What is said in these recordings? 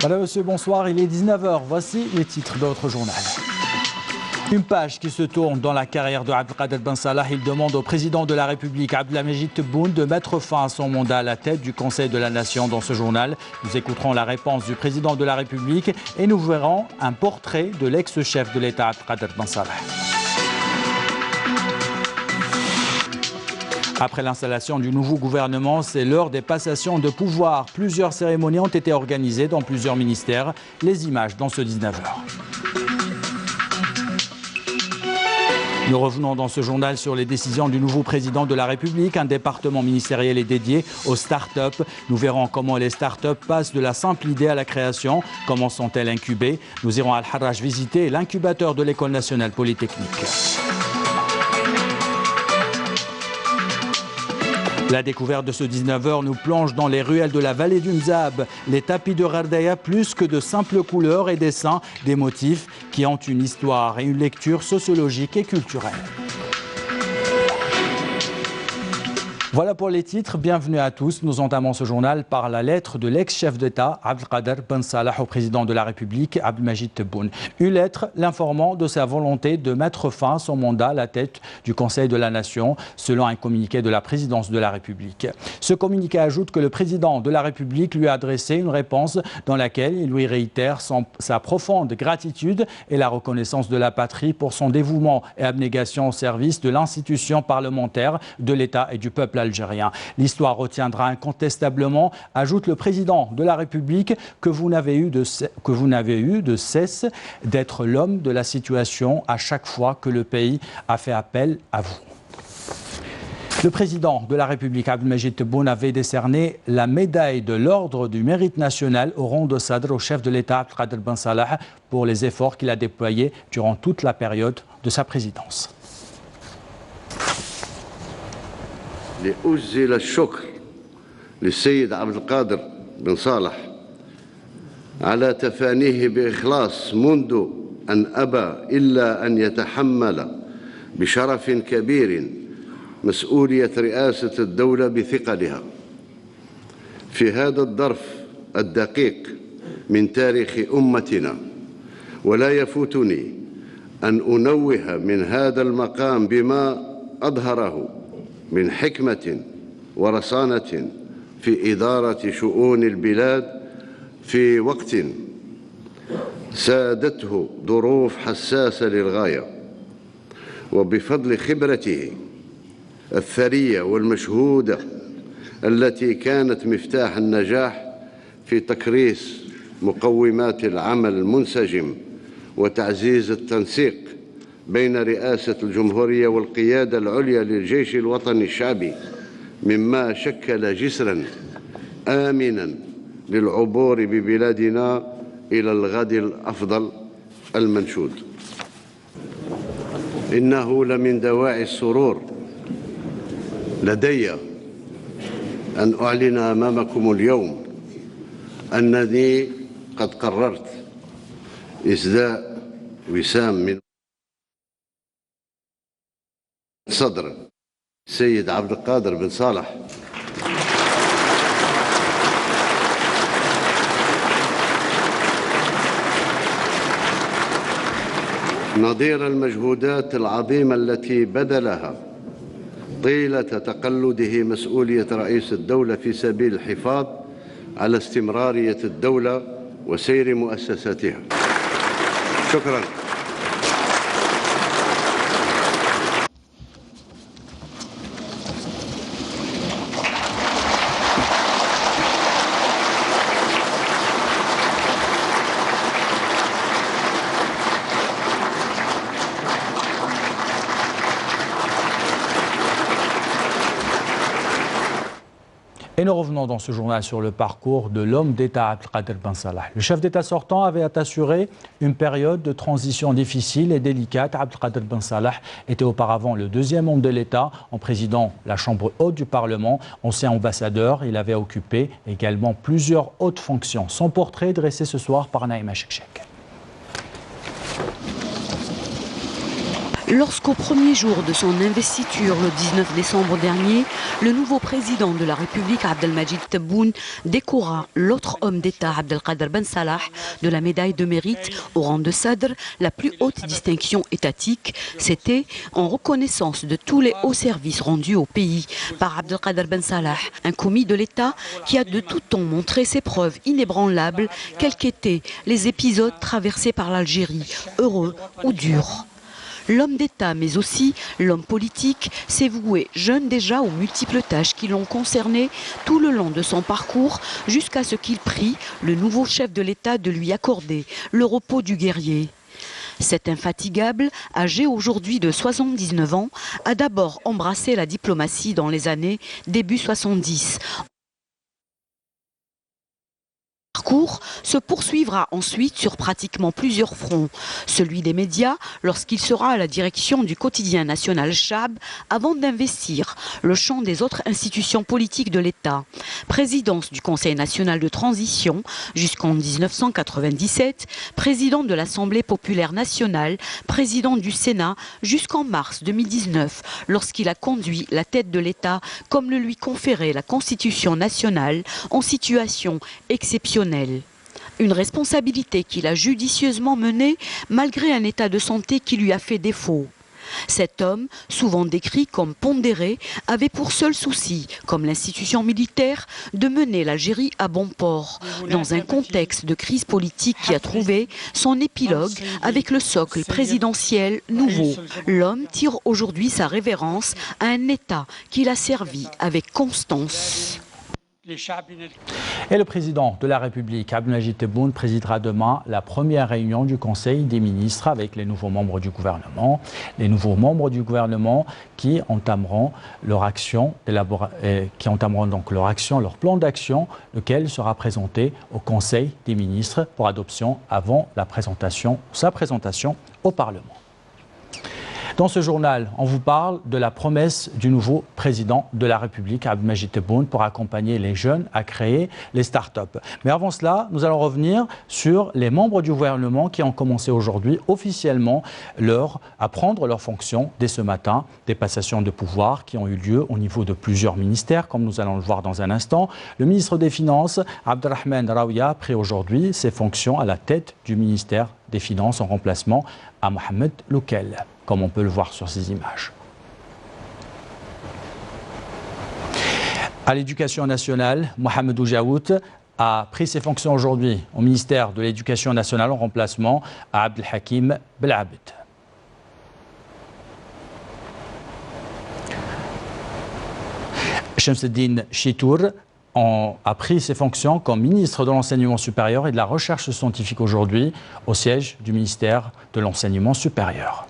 Madame, monsieur, bonsoir. Il est 19h. Voici les titres de votre journal. Une page qui se tourne dans la carrière de Abdelkader Ben Salah. Il demande au président de la République, Abdelmajid Tebboune, de mettre fin à son mandat à la tête du Conseil de la Nation. Dans ce journal, nous écouterons la réponse du président de la République et nous verrons un portrait de l'ex-chef de l'État, Abdelkader Ben Salah. Après l'installation du nouveau gouvernement, c'est l'heure des passations de pouvoir. Plusieurs cérémonies ont été organisées dans plusieurs ministères. Les images dans ce 19h. Nous revenons dans ce journal sur les décisions du nouveau président de la République. Un département ministériel est dédié aux start-up. Nous verrons comment les start-up passent de la simple idée à la création. Comment sont-elles incubées? Nous irons à Al-Harraj visiter l'incubateur de l'École nationale polytechnique. La découverte de ce 19h nous plonge dans les ruelles de la vallée du Mzab. Les tapis de Ghardaya, plus que de simples couleurs et dessins, des motifs qui ont une histoire et une lecture sociologique et culturelle. Voilà pour les titres. Bienvenue à tous. Nous entamons ce journal par la lettre de l'ex-chef d'État, Abdelkader Ben Salah, au président de la République, Abdelmajid Tebboune. Une lettre l'informant de sa volonté de mettre fin à son mandat à la tête du Conseil de la Nation, selon un communiqué de la présidence de la République. Ce communiqué ajoute que le président de la République lui a adressé une réponse dans laquelle il lui réitère sa profonde gratitude et la reconnaissance de la patrie pour son dévouement et abnégation au service de l'institution parlementaire, de l'État et du peuple algérien. L'histoire retiendra incontestablement, ajoute le président de la République, que vous n'avez eu de cesse d'être l'homme de la situation à chaque fois que le pays a fait appel à vous. Le président de la République, Abdelmajid Tebboune, avait décerné la médaille de l'Ordre du Mérite national au rang de Sadr au chef de l'État, Abdelkader Ben Salah, pour les efforts qu'il a déployés durant toute la période de sa présidence. لأجزل الشكر للسيد عبد القادر بن صالح على تفانيه بإخلاص منذ أن أبى إلا أن يتحمل بشرف كبير مسؤولية رئاسة الدولة بثقلها في هذا الظرف الدقيق من تاريخ أمتنا. ولا يفوتني أن أنوه من هذا المقام بما أظهره من حكمة ورصانة في إدارة شؤون البلاد في وقت سادته ظروف حساسة للغاية، وبفضل خبرته الثرية والمشهودة التي كانت مفتاح النجاح في تكريس مقومات العمل المنسجم وتعزيز التنسيق بين رئاسة الجمهورية والقيادة العليا للجيش الوطني الشعبي، مما شكل جسراً آمناً للعبور ببلادنا إلى الغد الأفضل المنشود. إنه لمن دواعي السرور لدي أن أعلن أمامكم اليوم أنني قد قررت إسداء وسام من صدر السيد عبد القادر بن صالح نظير المجهودات العظيمة التي بذلها طيلة تقلده مسؤولية رئيس الدولة في سبيل الحفاظ على استمرارية الدولة وسير مؤسساتها. شكراً. Et nous revenons dans ce journal sur le parcours de l'homme d'État Abdelkader Ben Salah. Le chef d'État sortant avait assuré une période de transition difficile et délicate. Abdelkader Ben Salah était auparavant le deuxième homme de l'État en présidant la Chambre haute du Parlement. Ancien ambassadeur, il avait occupé également plusieurs hautes fonctions. Son portrait dressé ce soir par Naïma Chekchek. Lorsqu'au premier jour de son investiture, le 19 décembre dernier, le nouveau président de la République, Abdelmajid Tebboune, décora l'autre homme d'État, Abdelkader Ben Salah, de la médaille de mérite au rang de Sadr, la plus haute distinction étatique, c'était en reconnaissance de tous les hauts services rendus au pays par Abdelkader Ben Salah, un commis de l'État qui a de tout temps montré ses preuves inébranlables, quels qu'étaient les épisodes traversés par l'Algérie, heureux ou durs. L'homme d'État, mais aussi l'homme politique, s'est voué jeune déjà aux multiples tâches qui l'ont concerné tout le long de son parcours, jusqu'à ce qu'il prie le nouveau chef de l'État de lui accorder le repos du guerrier. Cet infatigable, âgé aujourd'hui de 79 ans, a d'abord embrassé la diplomatie dans les années début 70. Le parcours se poursuivra ensuite sur pratiquement plusieurs fronts. Celui des médias, lorsqu'il sera à la direction du quotidien national Chab, avant d'investir le champ des autres institutions politiques de l'État. Présidence du Conseil national de transition jusqu'en 1997, président de l'Assemblée populaire nationale, président du Sénat jusqu'en mars 2019, lorsqu'il a conduit la tête de l'État comme le lui conférait la Constitution nationale en situation exceptionnelle. Une responsabilité qu'il a judicieusement menée malgré un état de santé qui lui a fait défaut. Cet homme, souvent décrit comme pondéré, avait pour seul souci, comme l'institution militaire, de mener l'Algérie à bon port, dans un contexte de crise politique qui a trouvé son épilogue avec le socle présidentiel nouveau. L'homme tire aujourd'hui sa révérence à un État qu'il a servi avec constance. Et le président de la République, Abdelmajid Tebboune, présidera demain la première réunion du Conseil des ministres avec les nouveaux membres du gouvernement. Les nouveaux membres du gouvernement qui entameront leur action, leur plan d'action, lequel sera présenté au Conseil des ministres pour adoption avant sa présentation au Parlement. Dans ce journal, on vous parle de la promesse du nouveau président de la République, Abdelmajid Tebboune, pour accompagner les jeunes à créer les start-up. Mais avant cela, nous allons revenir sur les membres du gouvernement qui ont commencé aujourd'hui officiellement à prendre leurs fonctions dès ce matin. Des passations de pouvoir qui ont eu lieu au niveau de plusieurs ministères, comme nous allons le voir dans un instant. Le ministre des Finances, Abderrahmane Raouia, a pris aujourd'hui ses fonctions à la tête du ministère des Finances en remplacement à Mohamed Loukel, comme on peut le voir sur ces images. À l'éducation nationale, Mohamed Oujaout a pris ses fonctions aujourd'hui au ministère de l'Éducation nationale en remplacement à Abdelhakim Belabed. Shamseddine Chitour a pris ses fonctions comme ministre de l'Enseignement supérieur et de la Recherche scientifique aujourd'hui au siège du ministère de l'Enseignement supérieur.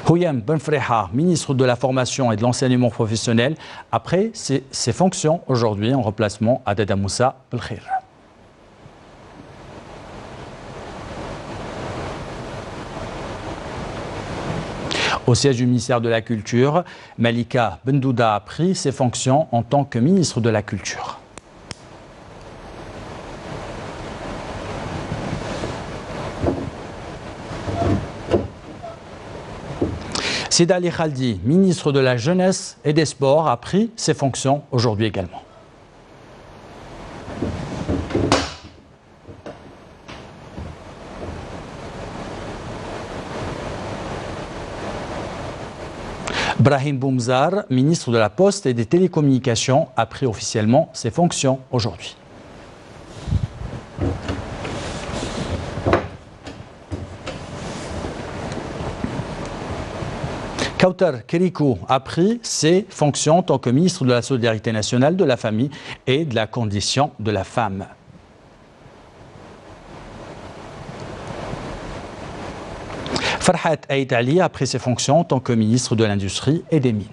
Houyam Benfreha, ministre de la Formation et de l'Enseignement professionnel, a pris ses fonctions aujourd'hui en remplacement à Dada Moussa Belkhir. Au siège du ministère de la Culture, Malika Bendouda a pris ses fonctions en tant que ministre de la Culture. Sida Ali Khaldi, ministre de la Jeunesse et des Sports, a pris ses fonctions aujourd'hui également. Brahim Boumzar, ministre de la Poste et des Télécommunications, a pris officiellement ses fonctions aujourd'hui. Kautar Kerikou a pris ses fonctions en tant que ministre de la Solidarité nationale, de la Famille et de la Condition de la Femme. Farhat Aït Ali a pris ses fonctions en tant que ministre de l'Industrie et des Mines.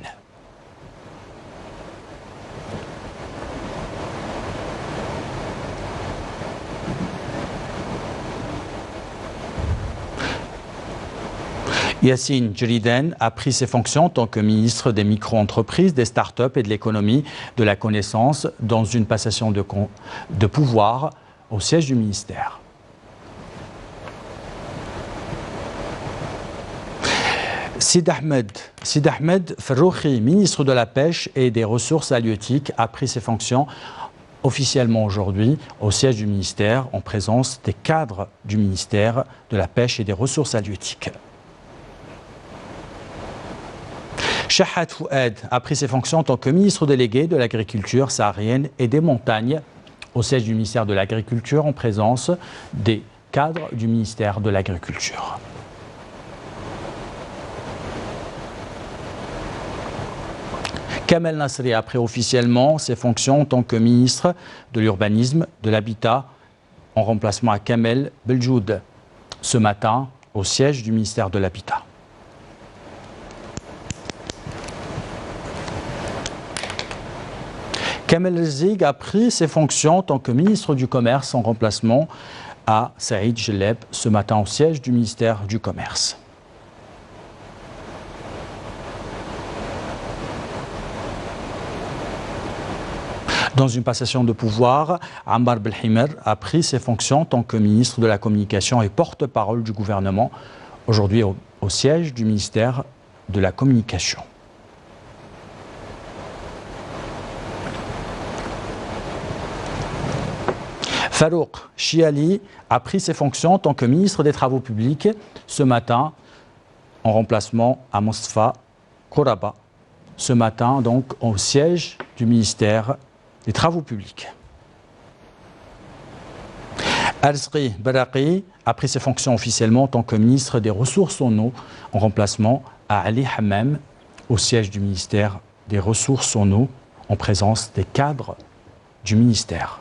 Yassine Djeriden a pris ses fonctions en tant que ministre des micro-entreprises, des start-up et de l'économie de la connaissance dans une passation de pouvoir au siège du ministère. Sid Ahmed Ferroukhi, ministre de la Pêche et des Ressources halieutiques, a pris ses fonctions officiellement aujourd'hui au siège du ministère en présence des cadres du ministère de la Pêche et des Ressources halieutiques. Shahat Fouad a pris ses fonctions en tant que ministre délégué de l'Agriculture saharienne et des Montagnes au siège du ministère de l'Agriculture en présence des cadres du ministère de l'Agriculture. Kamel Nasri a pris officiellement ses fonctions en tant que ministre de l'Urbanisme, de l'Habitat, en remplacement à Kamel Beljoud, ce matin au siège du ministère de l'Habitat. Kamel Rzig a pris ses fonctions en tant que ministre du Commerce en remplacement à Saïd Jeleb, ce matin au siège du ministère du Commerce. Dans une passation de pouvoir, Ammar Belhimer a pris ses fonctions en tant que ministre de la Communication et porte-parole du gouvernement, aujourd'hui au siège du ministère de la Communication. Farouk Chiali a pris ses fonctions en tant que ministre des Travaux publics ce matin, en remplacement à Mostafa Kouraba, ce matin donc au siège du ministère des Travaux publics. Arzri Baraki a pris ses fonctions officiellement en tant que ministre des Ressources en eau, en remplacement à Ali Hammam, au siège du ministère des Ressources en eau, en présence des cadres du ministère.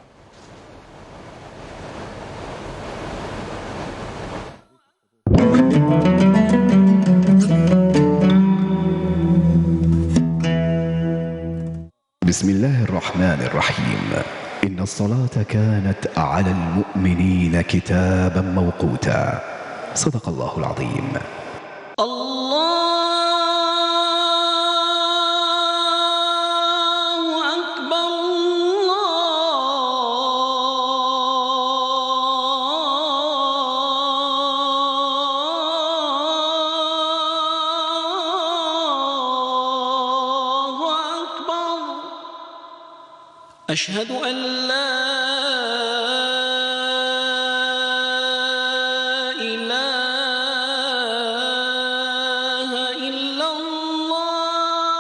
بسم الله الرحمن الرحيم إن الصلاة كانت على المؤمنين كتابا موقوتا صدق الله العظيم. أشهد أن لا إله إلا الله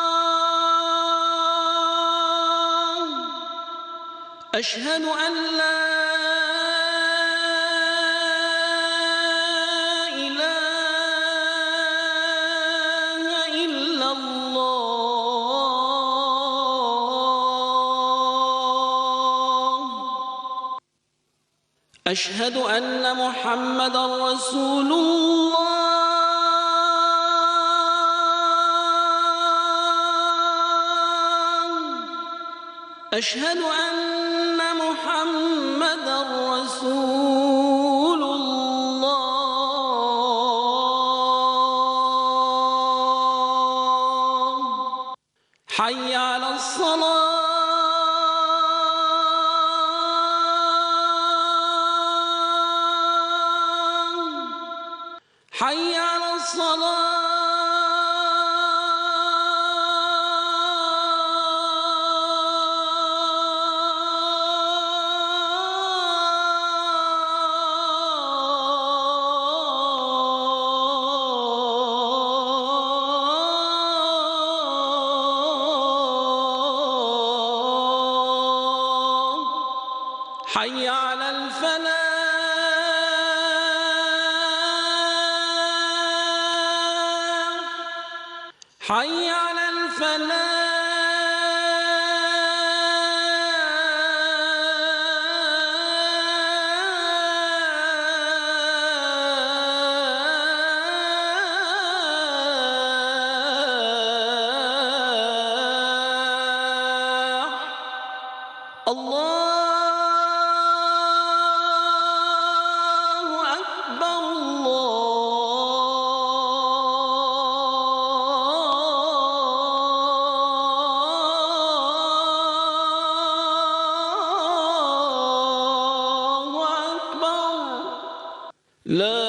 أشهد أن لا إله إلا أشهد أن محمدًا رسول الله أشهد أن محمدًا رسول الله حي على الصلاة حي على الصلاة حي على الفلاح حي على الفلاح الله أكبر الله أكبر لا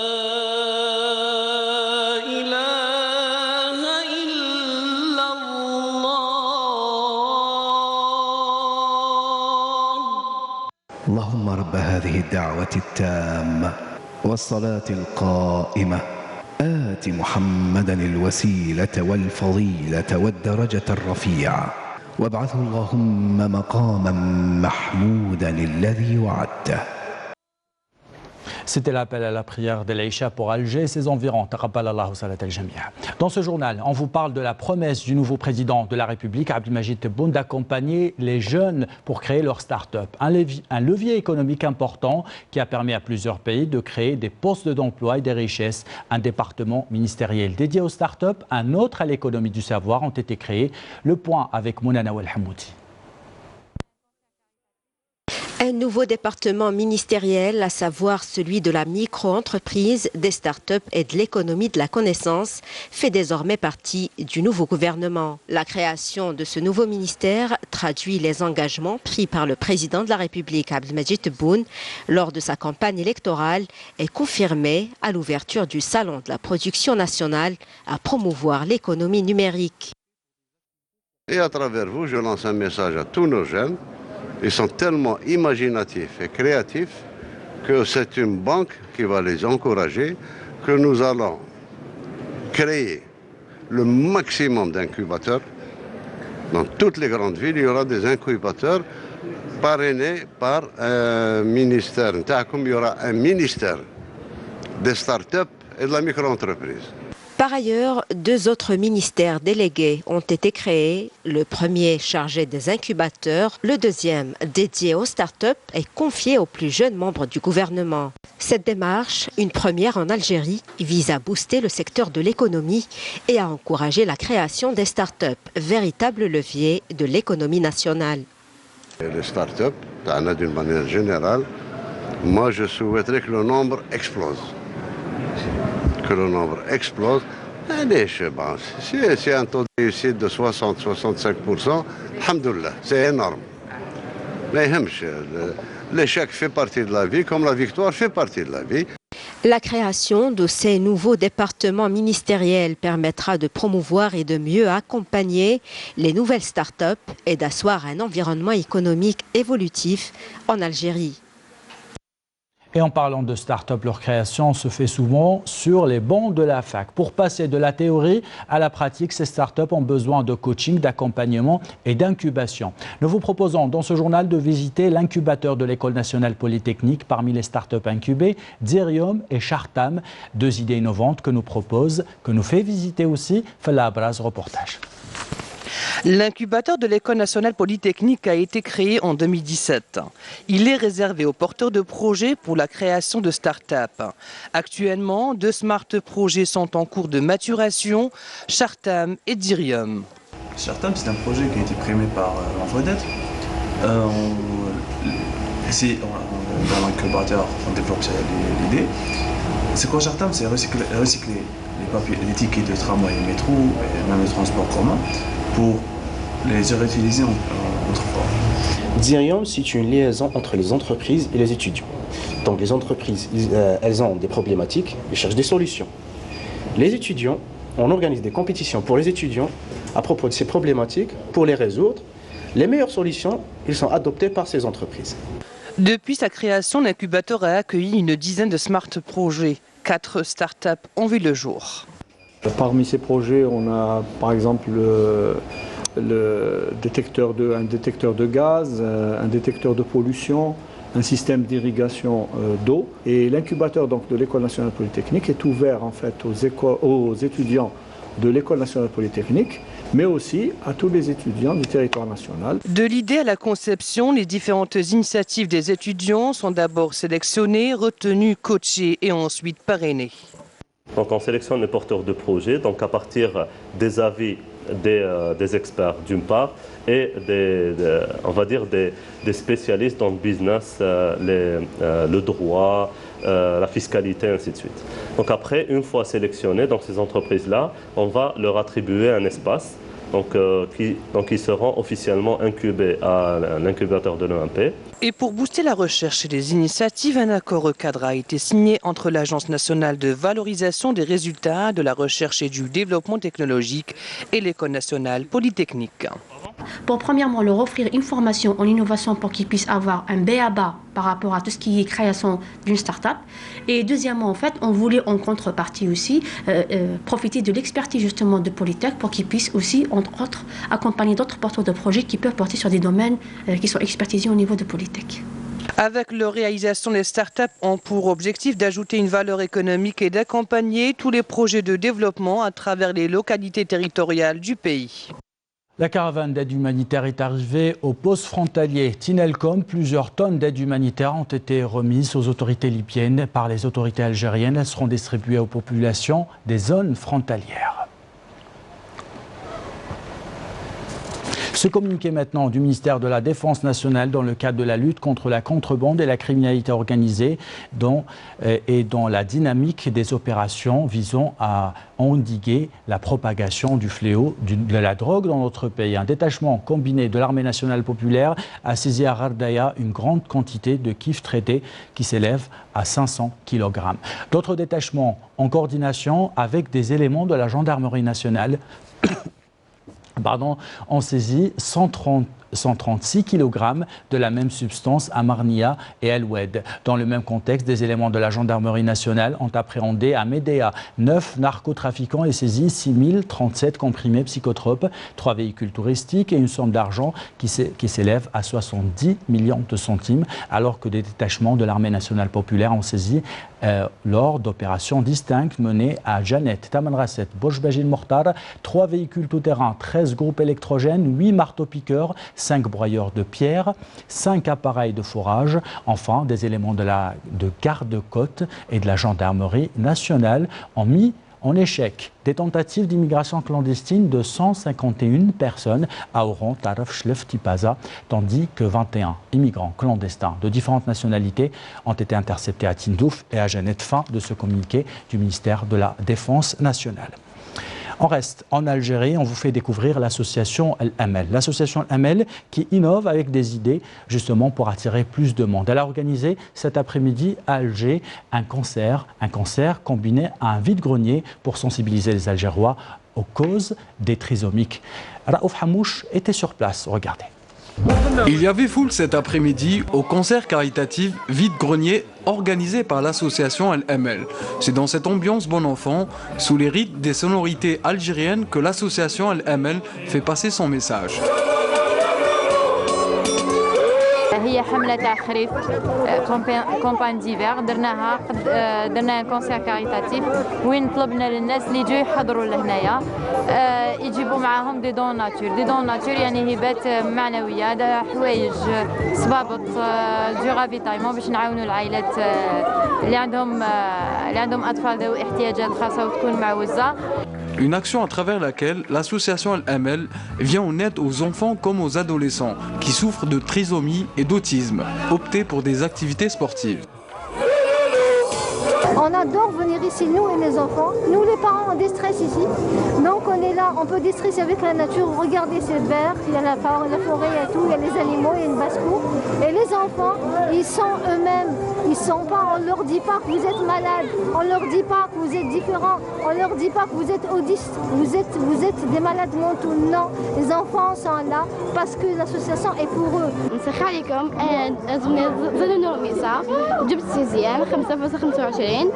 إله اللهم رب هذه الدعوة التامة والصلاة القائمة آت محمدا الوسيلة والفضيلة والدرجة الرفيعة وابعثه اللهم مقاما محمودا الذي وعدته. C'était l'appel à la prière de l'Aïcha pour Alger et ses environs. Taqabbalallahu salat al-jami'a. Dans ce journal, on vous parle de la promesse du nouveau président de la République, Abdelmajid Tebboune, d'accompagner les jeunes pour créer leur start-up. Un levier économique important qui a permis à plusieurs pays de créer des postes d'emploi et des richesses. Un département ministériel dédié aux start-up, un autre à l'économie du savoir ont été créés. Le point avec Mouna Nawal Hamoudi. Un nouveau département ministériel, à savoir celui de la micro-entreprise, des start-up et de l'économie de la connaissance, fait désormais partie du nouveau gouvernement. La création de ce nouveau ministère traduit les engagements pris par le président de la République, Abdelmajid Tebboune, lors de sa campagne électorale et confirmée à l'ouverture du Salon de la production nationale à promouvoir l'économie numérique. Et à travers vous, je lance un message à tous nos jeunes. Ils sont tellement imaginatifs et créatifs que c'est une banque qui va les encourager, que nous allons créer le maximum d'incubateurs. Dans toutes les grandes villes, il y aura des incubateurs parrainés par un ministère. Il y aura un ministère des start-up et de la micro-entreprise. Par ailleurs, 2 autres ministères délégués ont été créés. Le premier chargé des incubateurs, le deuxième dédié aux start-up et confié aux plus jeunes membres du gouvernement. Cette démarche, une première en Algérie, vise à booster le secteur de l'économie et à encourager la création des start-up, véritable levier de l'économie nationale. Et les start-up, d'une manière générale, moi je souhaiterais que le nombre explose. Que le nombre explose. C'est un taux de réussite de 60-65%, alhamdoulilah, c'est énorme. Mais l'échec fait partie de la vie, comme la victoire fait partie de la vie. La création de ces nouveaux départements ministériels permettra de promouvoir et de mieux accompagner les nouvelles start-up et d'asseoir un environnement économique évolutif en Algérie. Et en parlant de start-up, leur création se fait souvent sur les bancs de la fac. Pour passer de la théorie à la pratique, ces start-up ont besoin de coaching, d'accompagnement et d'incubation. Nous vous proposons dans ce journal de visiter l'incubateur de l'École nationale polytechnique. Parmi les start-up incubées, Dirium et Chartam, 2 idées innovantes que nous fait visiter aussi Fala Abraz, reportage. L'incubateur de l'École nationale polytechnique a été créé en 2017. Il est réservé aux porteurs de projets pour la création de start-up. Actuellement, 2 smart projets sont en cours de maturation, Chartam et Dirium. Chartam, c'est un projet qui a été primé par l'Envedette. Ici, dans l'incubateur, on développe l'idée. C'est quoi Chartam? C'est recycler les papiers, les tickets de tramway et métro, et même le transport commun, pour les réutiliser en autre forme. Dirium, c'est une liaison entre les entreprises et les étudiants. Donc les entreprises, elles ont des problématiques, elles cherchent des solutions. Les étudiants, on organise des compétitions pour les étudiants à propos de ces problématiques pour les résoudre. Les meilleures solutions, elles sont adoptées par ces entreprises. Depuis sa création, l'incubateur a accueilli une dizaine de smart projets. 4 startups ont vu le jour. Parmi ces projets, on a par exemple un détecteur de gaz, un détecteur de pollution, un système d'irrigation d'eau. Et l'incubateur de l'École nationale polytechnique est ouvert en fait aux étudiants de l'École nationale polytechnique, mais aussi à tous les étudiants du territoire national. De l'idée à la conception, les différentes initiatives des étudiants sont d'abord sélectionnées, retenues, coachées et ensuite parrainées. Donc on sélectionne les porteurs de projets, donc à partir des avis des experts d'une part et on va dire des spécialistes dans le business, le droit, la fiscalité, ainsi de suite. Donc après, une fois sélectionnés, donc ces entreprises-là, on va leur attribuer un espace qui seront officiellement incubés à l'incubateur de l'EMP. Et pour booster la recherche et les initiatives, un accord cadre a été signé entre l'Agence nationale de valorisation des résultats de la recherche et du développement technologique et l'École nationale polytechnique. pour premièrement leur offrir une formation en innovation pour qu'ils puissent avoir un B.A.B.A. par rapport à tout ce qui est création d'une start-up. Et deuxièmement, en fait, on voulait en contrepartie aussi profiter de l'expertise justement de Polytech pour qu'ils puissent aussi, entre autres, accompagner d'autres porteurs de projets qui peuvent porter sur des domaines qui sont expertisés au niveau de Polytech. Avec leur réalisation, les startups ont pour objectif d'ajouter une valeur économique et d'accompagner tous les projets de développement à travers les localités territoriales du pays. La caravane d'aide humanitaire est arrivée au poste frontalier Tinelcom. Plusieurs tonnes d'aide humanitaire ont été remises aux autorités libyennes par les autorités algériennes. Elles seront distribuées aux populations des zones frontalières. Ce communiqué maintenant du ministère de la Défense nationale dans le cadre de la lutte contre la contrebande et la criminalité organisée et dans la dynamique des opérations visant à endiguer la propagation du fléau de la drogue dans notre pays. Un détachement combiné de l'armée nationale populaire a saisi à Ghardaya une grande quantité de kif traités qui s'élève à 500 kg. D'autres détachements en coordination avec des éléments de la gendarmerie nationale ont saisi 136 kg de la même substance à Marnia et El Oued. Dans le même contexte, des éléments de la gendarmerie nationale ont appréhendé à Médéa 9 narcotrafiquants et saisi 6037 comprimés psychotropes, 3 véhicules touristiques et une somme d'argent qui s'élève à 70 millions de centimes, alors que des détachements de l'armée nationale populaire ont saisi lors d'opérations distinctes menées à Janet, Tamanrasset, Bojbajil Mortar, 3 véhicules tout-terrain, 13 groupes électrogènes, 8 marteaux-piqueurs, 5 broyeurs de pierre, 5 appareils de forage, enfin des éléments de garde-côte et de la gendarmerie nationale ont mis en échec des tentatives d'immigration clandestine de 151 personnes à Oran, Taraf, Chlef, Tipaza, tandis que 21 immigrants clandestins de différentes nationalités ont été interceptés à Tindouf et à Janet. Fin de ce communiqué du ministère de la Défense nationale. On reste en Algérie, on vous fait découvrir l'association Al-Amal. L'association Al-Amal qui innove avec des idées justement pour attirer plus de monde. Elle a organisé cet après-midi à Alger un concert combiné à un vide-grenier pour sensibiliser les Algérois aux causes des trisomiques. Raouf Hamouche était sur place, regardez. Il y avait foule cet après-midi au concert caritatif Vide-Grenier organisé par l'association Al-Amal. C'est dans cette ambiance bon enfant, sous les rythmes des sonorités algériennes, que l'association Al-Amal fait passer son message. هي حملة تاع خريف كومبان ديفير درنا كونسير كاريتاتيف وين طلبنا للناس اللي يجوا يحضروا لهنايا يجيبوا معاهم دي دون ناتور يعني هبات معنويه حوايج صبابط دو غافيتايمون باش نعاونوا العائلات اللي عندهم اطفال ذوي احتياجات خاصه وتكون معوزه. Une action à travers laquelle l'association Al-Amal vient en aide aux enfants comme aux adolescents qui souffrent de trisomie et d'autisme. Optez pour des activités sportives. On adore venir ici, nous et les enfants. Nous, les parents, on déstresse ici. Donc on est là, on peut déstresser avec la nature. Regardez ces verts, il y a la forêt et tout, il y a les animaux, il y a une basse-cour. Et les enfants, ils sont eux-mêmes. On ne leur dit pas que vous êtes malade, on ne leur dit pas que vous êtes différent, on ne leur dit pas que vous êtes audiste, vous êtes des malades mentaux. Non, les enfants sont là parce que l'association est pour eux. مساء عليكم ظل نور ميسا جبت سيزيام 5.25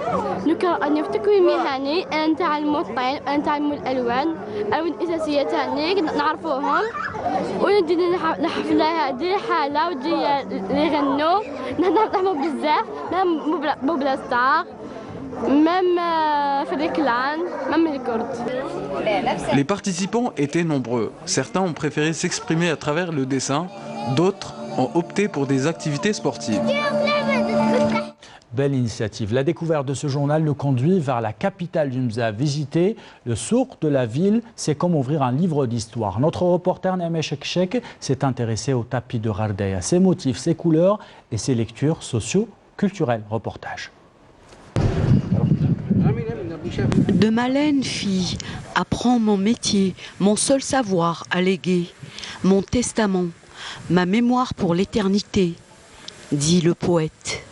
نكون في تكوين مهني نتعلموا الطين نتعلموا الالوان الاساسيه تاعنا نعرفوهم وندير الحفله دير حاله وتجي يغنوا نحموا بزاف مو بلا ستار même في الكلان même les Kurdes. Les participants étaient nombreux. Certains ont préféré s'exprimer à travers le dessin, d'autres ont opté pour des activités sportives. Belle initiative. La découverte de ce journal nous conduit vers la capitale du Mza. Visiter le souk de la ville, c'est comme ouvrir un livre d'histoire. Notre reporter Naïm Chekchek s'est intéressé au tapis de Ghardaya, ses motifs, ses couleurs et ses lectures socio-culturelles. Reportage. De ma laine, fille, apprends mon métier, mon seul savoir allégué, mon testament, ma mémoire pour l'éternité, dit le poète.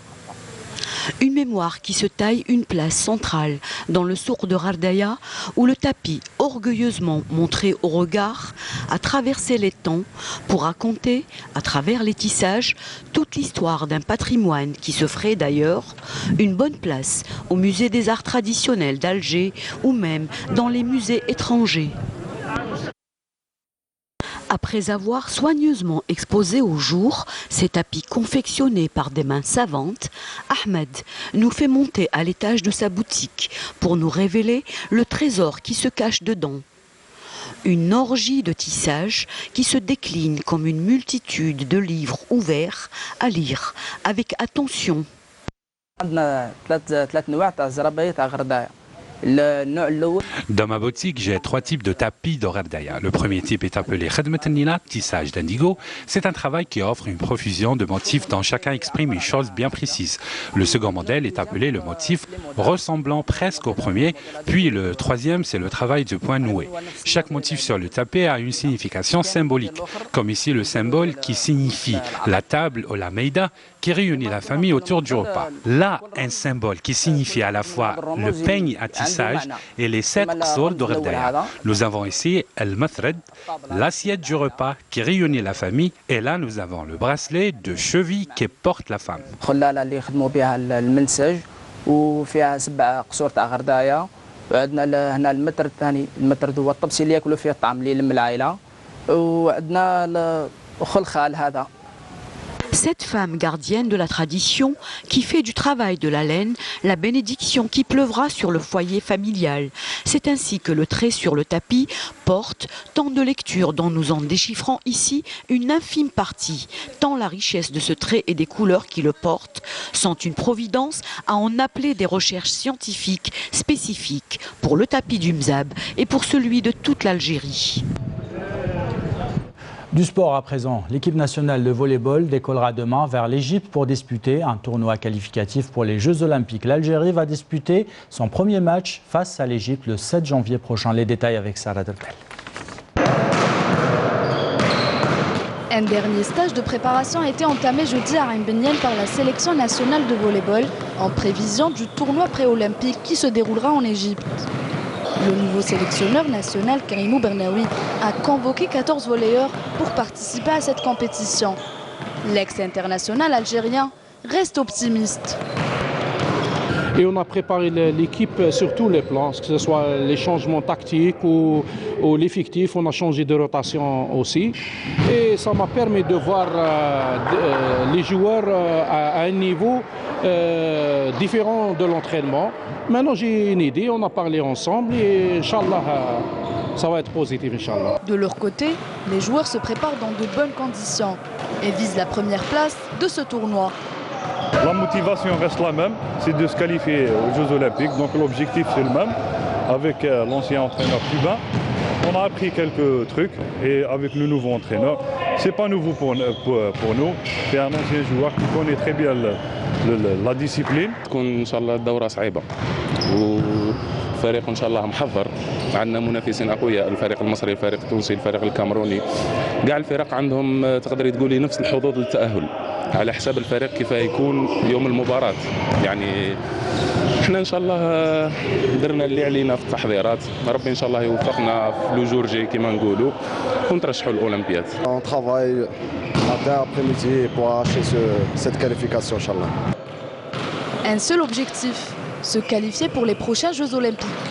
Une mémoire qui se taille une place centrale dans le souk de Ghardaya où le tapis, orgueilleusement montré au regard, à traverser les temps pour raconter, à travers les tissages, toute l'histoire d'un patrimoine qui se ferait d'ailleurs une bonne place au musée des arts traditionnels d'Alger ou même dans les musées étrangers. Après avoir soigneusement exposé au jour ces tapis confectionnés par des mains savantes, Ahmed nous fait monter à l'étage de sa boutique pour nous révéler le trésor qui se cache dedans. Une orgie de tissage qui se décline comme une multitude de livres ouverts à lire avec attention. Dans ma boutique, j'ai 3 types de tapis d'Orerdaya. Le premier type est appelé Khedmet Nina, tissage d'indigo. C'est un travail qui offre une profusion de motifs dont chacun exprime une chose bien précise. Le second modèle est appelé le motif ressemblant presque au premier. Puis le troisième, c'est le travail de point noué. Chaque motif sur le tapis a une signification symbolique, comme ici le symbole qui signifie la table ou la meida qui réunit la famille autour du repas. Là, un symbole qui signifie à la fois le peigne à tissage et les 7 qsour d'Orerdaya. Nous avons ici el mathred, l'assiette du repas qui réunit la famille, et là nous avons le bracelet de cheville qui porte la femme. وفيها 7 قصور تاع غردايه وعندنا هنا المتر الثاني المتر هو الطبسي اللي ياكلوا فيه الطعام اللي يلم العائله وعندنا الخلخال هذا. Cette femme gardienne de la tradition qui fait du travail de la laine la bénédiction qui pleuvra sur le foyer familial. C'est ainsi que le trait sur le tapis porte tant de lectures dont nous en déchiffrons ici une infime partie, tant la richesse de ce trait et des couleurs qui le portent sont une providence à en appeler des recherches scientifiques spécifiques pour le tapis du Mzab et pour celui de toute l'Algérie. Du sport à présent, l'équipe nationale de volley-ball décollera demain vers l'Égypte pour disputer un tournoi qualificatif pour les Jeux Olympiques. L'Algérie va disputer son premier match face à l'Égypte le 7 janvier prochain. Les détails avec Sarah Deltel. Un dernier stage de préparation a été entamé jeudi à Ain Benyen par la sélection nationale de volley-ball en prévision du tournoi pré-olympique qui se déroulera en Égypte. Le nouveau sélectionneur national, Karimou Bernaoui, a convoqué 14 volleyeurs pour participer à cette compétition. L'ex-international algérien reste optimiste. Et on a préparé l'équipe sur tous les plans, que ce soit les changements tactiques ou l'effectif. On a changé de rotation aussi. Et ça m'a permis de voir les joueurs à un niveau différent de l'entraînement. Maintenant, j'ai une idée, on a parlé ensemble et Inch'Allah, ça va être positif, Inch'Allah. De leur côté, les joueurs se préparent dans de bonnes conditions et visent la première place de ce tournoi. La motivation reste la même, c'est de se qualifier aux Jeux Olympiques, donc l'objectif c'est le même. Avec l'ancien entraîneur cubain, on a appris quelques trucs et avec le nouveau entraîneur, c'est pas nouveau pour nous, c'est un ancien joueur qui connaît très bien la discipline. الفريق ان شاء الله محضر، عندنا منافسين اقوياء، الفريق المصري، الفريق التونسي، الفريق الكاميروني، كاع الفرق عندهم تقدري تقولي نفس الحظوظ للتاهل على حساب الفريق كيف يكون يوم المباراه. يعني احنا ان شاء الله درنا اللي علينا في التحضيرات، ربي ان شاء الله يوفقنا في لو جور جي كيما نقولوا ونترشحوا الاولمبياد. On travaille matin après-midi pour arracher cette qualification inchallah. Un seul objectif, se qualifier pour les prochains Jeux Olympiques.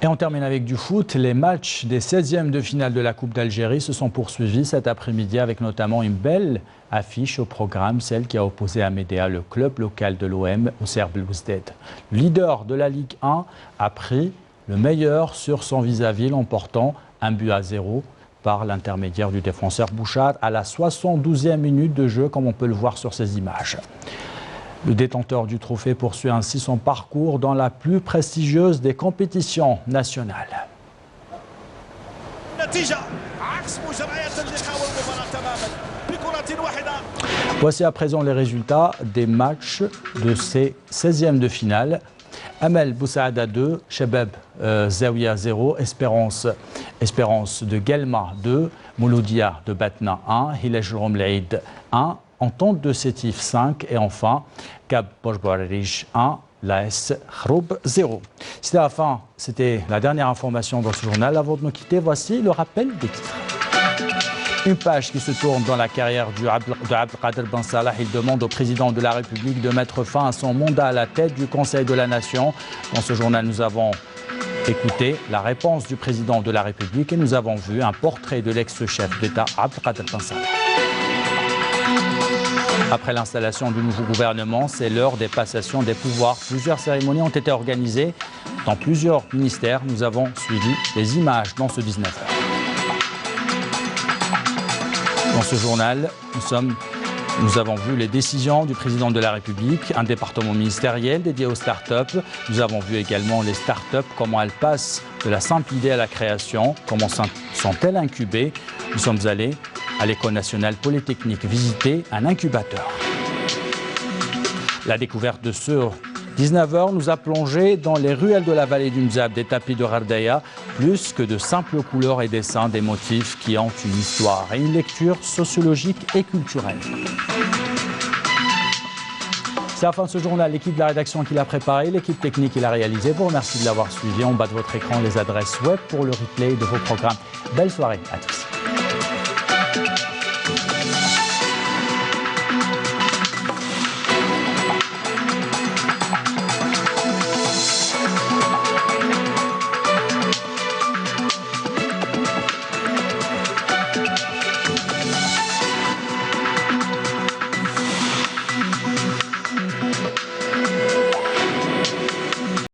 Et on termine avec du foot. Les matchs des 16e de finale de la Coupe d'Algérie se sont poursuivis cet après-midi avec notamment une belle affiche au programme, celle qui a opposé Amédéa, le club local de l'OM, au Serbe Belouizdad. Le leader de la Ligue 1 a pris le meilleur sur son vis-à-vis, l'emportant 1-0 par l'intermédiaire du défenseur Bouchard à la 72e minute de jeu, comme on peut le voir sur ces images. Le détenteur du trophée poursuit ainsi son parcours dans la plus prestigieuse des compétitions nationales. Voici à présent les résultats des matchs de ces 16e de finale. Amel Boussaada 2, Chebeb Zawiya 0, Espérance de Guelma 2, Mouloudia de Batna 1, Hilaj Romleïd 1, Entente de Sétif 5 et enfin Cap Bojbarij 1, l'AS Khroub 0. C'était la dernière information dans ce journal. Avant de nous quitter, voici le rappel des titres. Une page qui se tourne dans la carrière de Abdelkader Ben Salah. Il demande au président de la République de mettre fin à son mandat à la tête du Conseil de la Nation. Dans ce journal, nous avons écouté la réponse du président de la République et nous avons vu un portrait de l'ex-chef d'État Abdelkader Ben Salah. Après l'installation du nouveau gouvernement, c'est l'heure des passations des pouvoirs. Plusieurs cérémonies ont été organisées dans plusieurs ministères. Nous avons suivi les images dans ce 19h. Dans ce journal, nous avons vu les décisions du président de la République, un département ministériel dédié aux start-up. Nous avons vu également les start-up, comment elles passent de la simple idée à la création, comment sont-elles incubées. Nous sommes allés à l'École nationale polytechnique visiter un incubateur. La découverte de ce 19h nous a plongé dans les ruelles de la vallée du Mzab, des tapis de Ghardaya, plus que de simples couleurs et dessins, des motifs qui ont une histoire et une lecture sociologique et culturelle. C'est la fin de ce journal. L'équipe de la rédaction qui l'a préparé, l'équipe technique qui l'a réalisé, vous remercie de l'avoir suivi. En bas de votre écran, les adresses web pour le replay de vos programmes. Belle soirée à tous.